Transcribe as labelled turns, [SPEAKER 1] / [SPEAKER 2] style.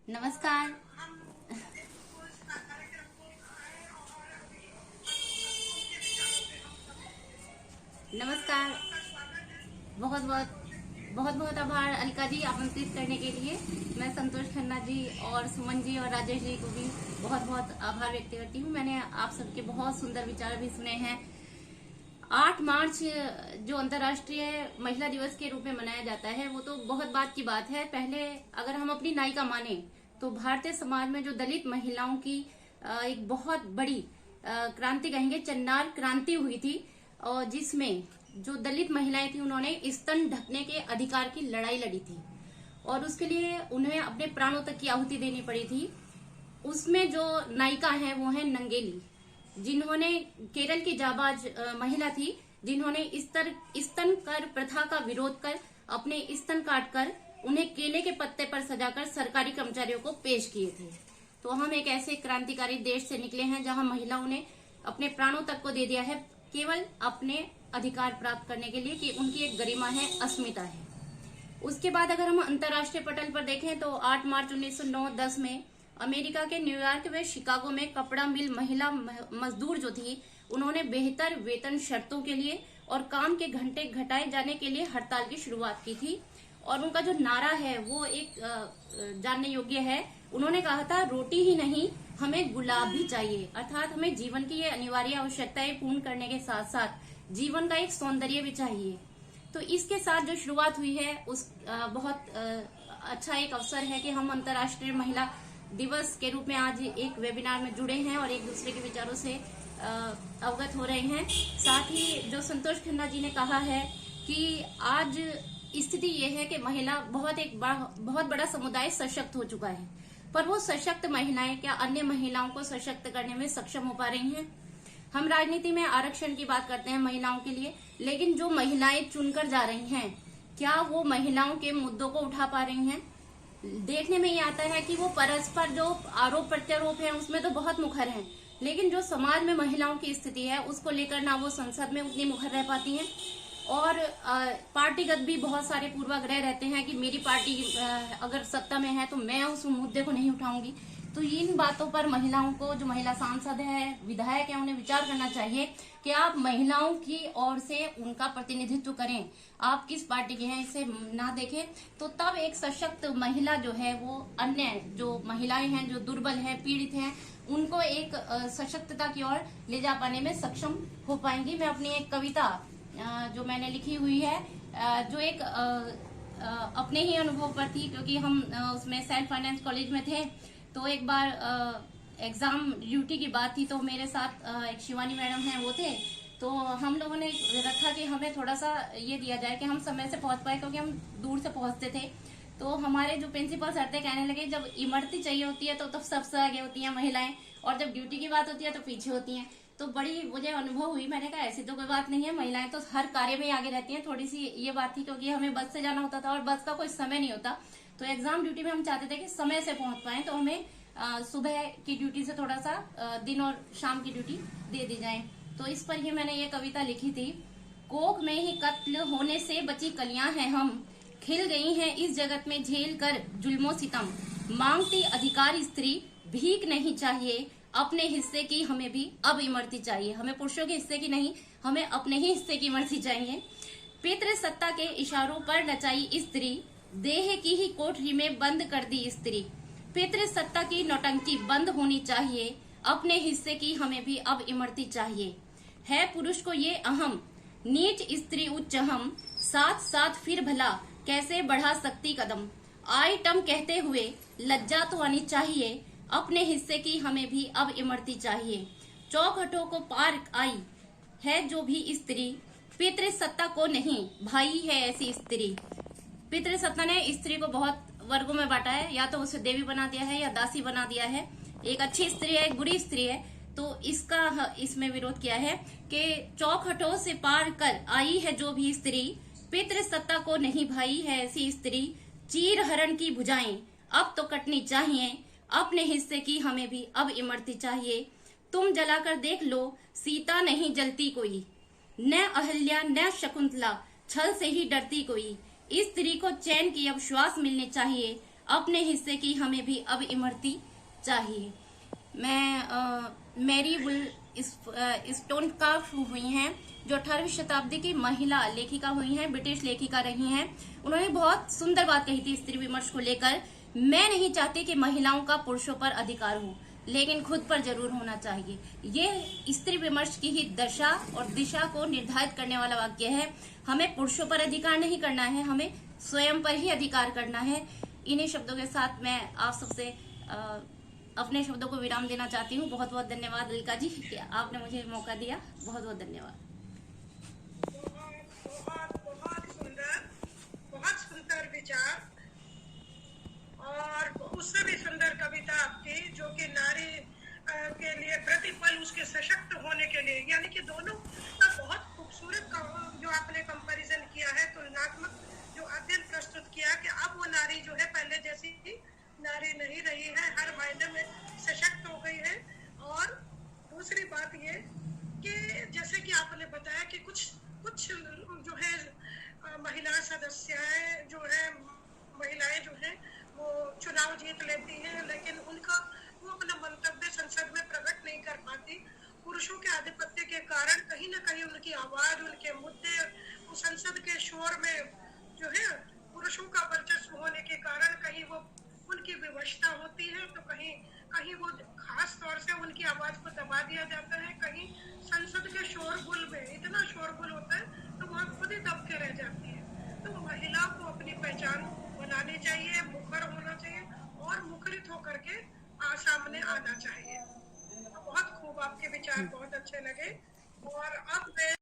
[SPEAKER 1] नमस्कार। नमस्कार। बहुत बहुत बहुत बहुत आभार अलका जी आमंत्रित करने के लिए। मैं संतोष खन्ना जी और सुमन जी और राजेश जी को भी बहुत बहुत आभार व्यक्त करती हूँ। मैंने आप सबके बहुत सुंदर विचार भी सुने हैं। 8 मार्च जो अंतर्राष्ट्रीय महिला दिवस के रूप में मनाया जाता है वो तो बहुत बात की बात है। पहले अगर हम अपनी नायिका माने तो भारतीय समाज में जो दलित महिलाओं की एक बहुत बड़ी क्रांति कहेंगे, चन्नार क्रांति हुई थी, और जिसमें जो दलित महिलाएं थी उन्होंने स्तन ढकने के अधिकार की लड़ाई लड़ी थी और उसके लिए उन्हें अपने प्राणों तक की आहुति देनी पड़ी थी। उसमें जो नायिका है वो है नंगेली, जिन्होंने केरल की जाबाज महिला थी, जिन्होंने स्तन कर प्रथा का विरोध कर अपने स्तन काट कर उन्हें केले के पत्ते पर सजाकर सरकारी कर्मचारियों को पेश किए थे। तो हम एक ऐसे क्रांतिकारी देश से निकले हैं जहां महिलाओं ने अपने प्राणों तक को दे दिया है केवल अपने अधिकार प्राप्त करने के लिए, कि उनकी एक गरिमा है, अस्मिता है। उसके बाद अगर हम अंतर्राष्ट्रीय पटल पर देखें तो 8 मार्च 1909-10 में अमेरिका के न्यूयॉर्क में शिकागो में कपड़ा मिल महिला मजदूर जो थी उन्होंने बेहतर वेतन शर्तों के लिए और काम के घंटे घटाए जाने के लिए हड़ताल की शुरुआत की थी। और उनका जो नारा है वो एक जानने योग्य है। उन्होंने कहा था, रोटी ही नहीं हमें गुलाब भी चाहिए, अर्थात हमें जीवन की ये अनिवार्य आवश्यकताएं पूर्ण करने के साथ साथ जीवन का एक सौंदर्य भी चाहिए। तो इसके साथ जो शुरुआत हुई है उस बहुत अच्छा एक अवसर है कि हम अंतर्राष्ट्रीय महिला दिवस के रूप में आज एक वेबिनार में जुड़े हैं और एक दूसरे के विचारों से अवगत हो रहे हैं। साथ ही जो संतोष खन्ना जी ने कहा है कि आज स्थिति ये है कि महिला बहुत बड़ा समुदाय सशक्त हो चुका है, पर वो सशक्त महिलाएं क्या अन्य महिलाओं को सशक्त करने में सक्षम हो पा रही हैं? हम राजनीति में आरक्षण की बात करते हैं महिलाओं के लिए, लेकिन जो महिलाएं चुनकर जा रही हैं क्या वो महिलाओं के मुद्दों को उठा पा रही हैं? देखने में ये आता है कि वो परस्पर जो आरोप प्रत्यारोप है उसमें तो बहुत मुखर हैं, लेकिन जो समाज में महिलाओं की स्थिति है उसको लेकर ना वो संसद में उतनी मुखर रह पाती हैं और पार्टीगत भी बहुत सारे पूर्वाग्रह रहते हैं कि मेरी पार्टी अगर सत्ता में है तो मैं उस मुद्दे को नहीं उठाऊंगी। तो इन बातों पर महिलाओं को, जो महिला सांसद है, विधायक है, उन्हें विचार करना चाहिए कि आप महिलाओं की ओर से उनका प्रतिनिधित्व करें। आप किस पार्टी के हैं इसे ना देखें, तो तब एक सशक्त महिला जो है वो अन्य जो महिलाएं हैं जो दुर्बल हैं, पीड़ित हैं, उनको एक सशक्तता की ओर ले जा पाने में सक्षम हो पाएंगी। मैं अपनी एक कविता जो मैंने लिखी हुई है, जो एक अपने ही अनुभव पर थी, क्योंकि हम उसमें सेल्फ फाइनेंस कॉलेज में थे। तो एक बार एग्जाम ड्यूटी की बात थी, तो मेरे साथ एक शिवानी मैडम हैं वो थे। तो हम लोगों ने रखा कि हमें थोड़ा सा ये दिया जाए कि हम समय से पहुंच पाए, क्योंकि हम दूर से पहुंचते थे। तो हमारे जो प्रिंसिपल सर थे कहने लगे, जब इमरती चाहिए होती है तो सबसे आगे होती हैं महिलाएं, और जब ड्यूटी की बात होती है तो पीछे होती हैं। तो बड़ी मुझे अनुभव हुई। मैंने कहा ऐसी तो कोई बात नहीं है, महिलाएं तो हर कार्य में आगे रहती हैं। थोड़ी सी ये बात थी क्योंकि हमें बस से जाना होता था और बस का कोई समय नहीं होता, तो एग्जाम ड्यूटी में हम चाहते थे कि समय से पहुंच पाए, तो हमें सुबह की ड्यूटी से थोड़ा सा दिन और शाम की ड्यूटी दे दी जाए। तो इस पर ही मैंने ये कविता लिखी थी। कोख में ही कत्ल होने से बची कलियां हैं हम, खिल गई हैं इस जगत में झेल कर जुल्मो सितम, मांगती अधिकार स्त्री भीख नहीं चाहिए, अपने हिस्से की हमें भी अब इमरती चाहिए। हमें पुरुषों के हिस्से की नहीं, हमें अपने ही हिस्से की इमरती चाहिए। पितृ सत्ता के इशारों पर नचाई स्त्री, देह की ही कोठरी में बंद कर दी स्त्री, पितृ सत्ता की नौटंकी बंद होनी चाहिए, अपने हिस्से की हमें भी अब इमरती चाहिए। है पुरुष को ये अहम, नीच स्त्री उच्च हम, साथ साथ फिर भला कैसे बढ़ा सकती कदम, आइटम कहते हुए लज्जा तो आनी चाहिए, अपने हिस्से की हमें भी अब इमरती चाहिए। चौखटों को पार आई है जो भी स्त्री, पितृ सत्ता को नहीं भाई है ऐसी स्त्री। पितृ सत्ता ने स्त्री को बहुत वर्गों में बांटा है, या तो उसे देवी बना दिया है या दासी बना दिया है। एक अच्छी स्त्री है, एक बुरी स्त्री है। तो इसका इसमें विरोध किया है कि चौखटों से पार कर आई है जो भी स्त्री, पितृ सत्ता को नहीं भाई है ऐसी स्त्री, चीर हरण की भुजाएं अब तो कटनी चाहिए, अपने हिस्से की हमें भी अब इमरती चाहिए। तुम जलाकर देख लो सीता नहीं जलती कोई, न अहल्या न शकुंतला छल से ही डरती कोई, स्त्री को चैन की अब श्वास मिलनी चाहिए, अपने हिस्से की हमें भी अब इमरती चाहिए। मैरी वुल स्टोनकाफ हुई हैं, जो 18वीं शताब्दी की महिला लेखिका हुई हैं, ब्रिटिश लेखिका रही हैं। उन्होंने बहुत सुंदर बात कही थी स्त्री विमर्श को लेकर। मैं नहीं चाहती कि महिलाओं का पुरुषों पर अधिकार हो, लेकिन खुद पर जरूर होना चाहिए। ये स्त्री विमर्श की ही दशा और दिशा को निर्धारित करने वाला वाक्य है। हमें पुरुषों पर अधिकार नहीं करना है, हमें स्वयं पर ही अधिकार करना है। इन्हीं शब्दों के साथ मैं आप सबसे अपने शब्दों को विराम देना चाहती हूँ। बहुत बहुत धन्यवाद अलका जी कि आपने मुझे मौका दिया। बहुत बहुत धन्यवाद।
[SPEAKER 2] बहुत सुंदर विचार और उससे भी सुंदर कविता आपकी, जो कि नारी के लिए प्रतिपल उसके सशक्त होने के लिए, यानी कि दोनों का बहुत खूबसूरत जो आपने कंपैरिजन किया है, तुलनात्मक जो अध्ययन प्रस्तुत किया कि अब वो नारी जो है पहले जैसी नारी नहीं रही है, हर मायने में सशक्त हो गई है। और दूसरी बात ये कि जैसे कि आपने बताया कि कुछ कुछ जो है महिला सदस्याएं जो है, महिलाएं जो है वो चुनाव जीत लेती हैं, लेकिन उनका वो अपना मंतव्य संसद में प्रकट नहीं कर पाती। पुरुषों के आधिपत्य के कारण कहीं ना कहीं उनकी आवाज, उनके मुद्दे संसद के शोर में जो है पुरुषों का वर्चस्व होने के कारण कहीं वो उनकी विवशता होती है, तो कहीं कहीं वो खास तौर से उनकी आवाज को दबा दिया जाता है। कहीं संसद के शोरगुल में इतना शोरगुल होता है तो वहाँ खुद ही दब के रह जाती है। तो महिला को अपनी पहचान बनानी चाहिए, मुखर होना चाहिए और मुखरित होकर के सामने आना चाहिए। बहुत खूब, आपके विचार बहुत अच्छे लगे। और अब मैं